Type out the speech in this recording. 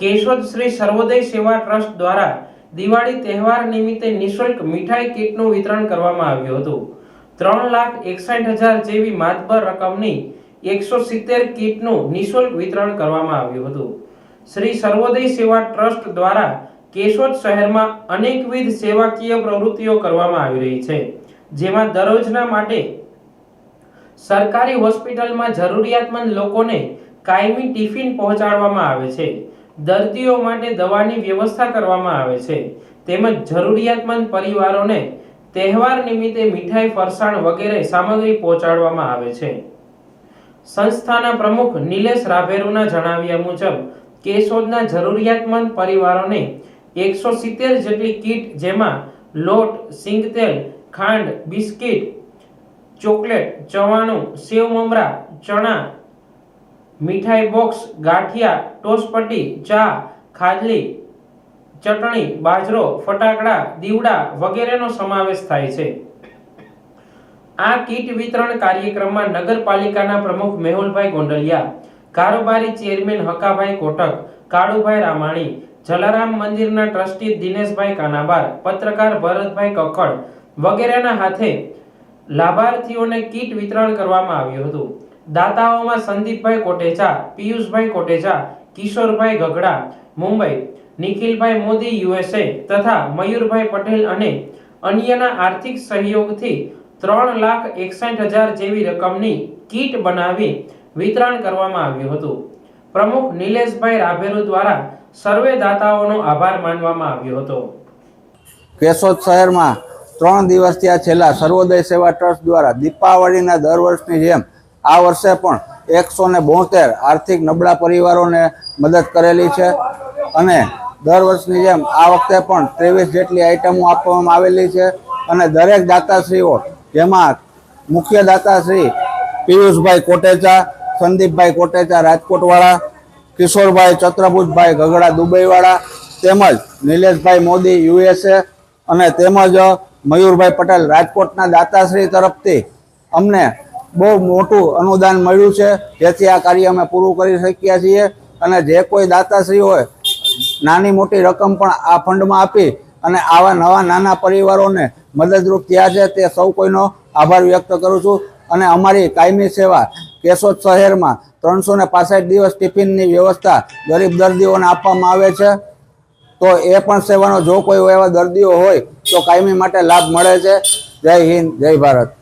કેશોદ શ્રી સર્વોદય સેવા ટ્રસ્ટ દ્વારા દિવાળી તહેવાર નિમિત્તે નિઃશુલ્ક મીઠાઈ કીટનું વિતરણ કરવામાં આવ્યું હતું। 3,61,000 જેવી માતબર રકમની 170 કીટનું નિઃશુલ્ક વિતરણ કરવામાં આવ્યું હતું। શ્રી સર્વોદય સેવા ટ્રસ્ટ દ્વારા કેશોદ શહેરમાં અનેકવિધ સેવાકીય પ્રવૃત્તિઓ કરવામાં આવી રહી છે, જેમાં દરરોજના માટે સરકારી હોસ્પિટલમાં જરૂરિયાતમંદ લોકોને કાયમી ટિફિન પહોંચાડવામાં આવે છે, દર્દીઓ માટે દવાની વ્યવસ્થા કરવામાં આવે છે, તેમજ જરૂરિયાતમંદ પરિવારોને તહેવાર નિમિત્તે મીઠાઈ, ફરસાણ વગેરે સામગ્રી પહોંચાડવામાં આવે છે। સંસ્થાના પ્રમુખ નિલેશ રાભેરુના જણાવ્યા મુજબ કેશોદના જરૂરિયાતમંદ પરિવારોને 170 જેટલી કીટ, જેમાં લોટ, સિંગતેલ, ખાંડ, બિસ્કિટ, ચોકલેટ, ચવાણું, સેવ મમરા, ચણા, મીઠાઈ બોક્સ, ગાંઠિયા, ટોસપટ્ટી, ચા, ખાજલી, ચટણી, બાજરો, ફટાકડા, દીવડા વગેરેનો સમાવેશ થાય છે। આ કીટ વિતરણ કાર્યક્રમમાં નગરપાલિકાના પ્રમુખ મેહુલભાઈ ગોંડલિયા, કારોબારી ચેરમેન હકાભાઈ કોટક, કાળુભાઈ રામાણી, જલારામ મંદિરના ટ્રસ્ટી દિનેશભાઈ કાનાબાર, પત્રકાર ભરતભાઈ કક્કડ વગેરેના હાથે લાભાર્થીઓને કીટ વિતરણ કરવામાં આવ્યું હતું। દાતાઓમાં સંદીપભાઈ કોટેચા, પિયુષભાઈ કોટેચા, કિશોરભાઈ ગગડા મુંબઈ, નિખિલભાઈ મોદી USA તથા મયુરભાઈ પટેલ અને અન્યના આર્થિક સહયોગથી 3,61,000 જેવી રકમની કીટ બનાવી વિતરણ કરવામાં આવ્યું હતું। પ્રમુખ નિલેશભાઈ રાભેરુ દ્વારા સર્વે દાતાઓનો આભાર માનવામાં આવ્યો હતો। કેશોદ શહેરમાં 3 દિવસથી આ છેલ્લા સર્વોદય સેવા ટ્રસ્ટ દ્વારા દીપાવળીના દર વર્ષની જેમ આ વર્ષે પણ 172 આર્થિક નબળા પરિવારોને મદદ કરેલી છે અને દર વર્ષની જેમ આ વખતે પણ 23 જેટલી આઈટમો આપવામાં આવેલી છે અને દરેક દાતાશ્રીઓ, જેમાં મુખ્ય દાતાશ્રી પિયુષભાઈ કોટેચા, સંદીપભાઈ કોટેચા રાજકોટવાળા, કિશોરભાઈ ચત્રભુજભાઈ ગગડા દુબઈવાળા, તેમજ નિલેશભાઈ મોદી USA અને તેમજ મયુરભાઈ પટેલ રાજકોટના દાતાશ્રી તરફથી અમને બહુ મોટું અનુદાન મળ્યું છે, જેથી આ કાર્ય અમે પૂરું કરી શક્યા છીએ। અને જે કોઈ દાતાશ્રી હોય નાની મોટી રકમ પણ આ ફંડમાં આપી અને આવા નવા નાના પરિવારોને મદદરૂપ થયા છે, તે સૌ કોઈનો આભાર વ્યક્ત કરું છું। અને અમારી કાયમી સેવા કેશોદ શહેરમાં 365 દિવસ ટિફિનની વ્યવસ્થા ગરીબ દર્દીઓને આપવામાં આવે છે, તો એ પણ સેવાનો જો કોઈ એવા દર્દીઓ હોય તો કાયમી માટે લાભ મળે છે। જય હિન્દ, જય ભારત।